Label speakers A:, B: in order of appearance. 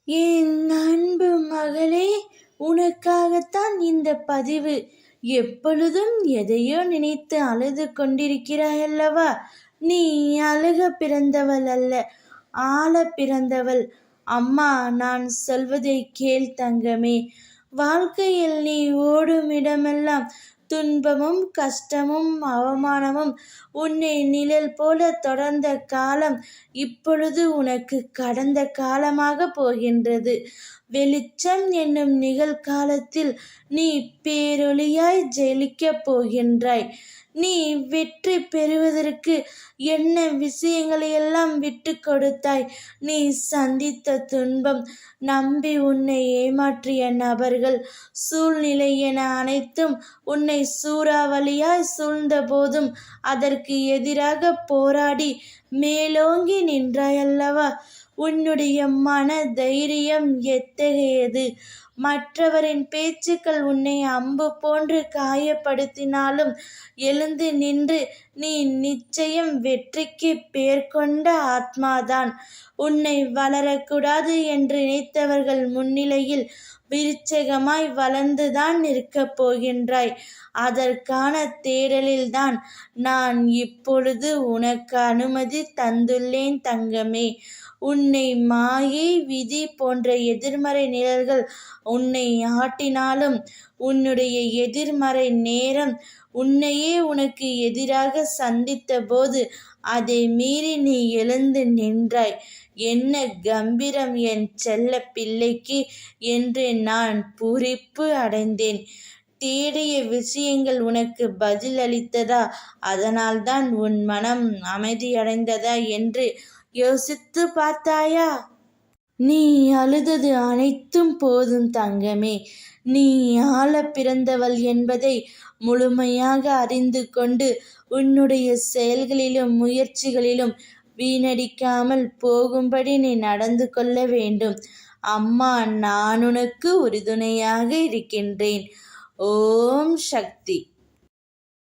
A: என் அன்பு மகளே, உனக்காகத்தான் இந்த பதிவு. எப்பொழுதும் எதையோ நினைத்து அழுது கொண்டிருக்கிறாயல்லவா? நீ அழுக பிறந்தவள் அல்ல, ஆள பிறந்தவள். அம்மா நான் சொல்வதை கேள் தங்கமே. வாழ்க்கையில் நீ ஓடும் இடமெல்லாம் துன்பமும் கஷ்டமும் அவமானமும் உன்னை நிழல் போல தொடர்ந்த காலம் இப்பொழுது உனக்கு கடந்த காலமாக போகின்றது. வெளிச்சம் என்னும் நிகழ்காலத்தில் நீ பேரொளியாய் ஜொலிக்கப் போகின்றாய். நீ வெற்றி பெறுவதற்கு என்ன விஷயங்களையெல்லாம் விட்டு கொடுத்தாய்? நீ சந்தித்த துன்பம், நம்பி உன்னை ஏமாற்றிய நபர்கள், சூழ்நிலை என அனைத்தும் உன்னை சூறாவளியாய் சூழ்ந்த போதும் அதற்கு எதிராக போராடி மேலோங்கி நின்றாயல்லவா? உன்னுடைய மன தைரியம் எத்தகையது? மற்றவரின் பேச்சுக்கள் உன்னை அம்பு போன்று காயப்படுத்தினாலும் எழுந்து நின்று நீ நிச்சயம் வெற்றிக்கு பேர் கொண்ட ஆத்மாதான். உன்னை வளரக்கூடாது என்று நினைத்தவர்கள் முன்னிலையில் விருட்சகமாய் வளர்ந்துதான் இருக்கப் போகின்றாய். அதற்கான தேடலில்தான் நான் இப்பொழுது உனக்கு அனுமதி தந்துள்ளேன் தங்கமே. உன்னை மாயை, விதி போன்ற எதிர்மறை நிழல்கள் உன்னை ஆட்டினாலும் உன்னுடைய எதிர்மறை நேரம் உன்னையே உனக்கு எதிராக சந்தித்த போது அதை மீறி நீ எழுந்து நின்றாய். என்ன கம்பீரம் என் செல்ல பிள்ளைக்கு என்று நான் பூரிப்பு அடைந்தேன். தேடிய விஷயங்கள் உனக்கு பதில் அளித்ததா? அதனால்தான் உன் மனம் அமைதியடைந்ததா என்று யோசித்து பார்த்தாயா? நீ அழுதது அனைத்தும் போதும் தங்கமே. நீ ஆள பிறந்தவள் என்பதை முழுமையாக அறிந்து கொண்டு உன்னுடைய செயல்களிலும் முயற்சிகளிலும் வீணடிக்காமல் போகும்படி நீ நடந்து கொள்ள வேண்டும். அம்மா நான் உனக்கு உறுதுணையாக இருக்கின்றேன். ஓம் சக்தி.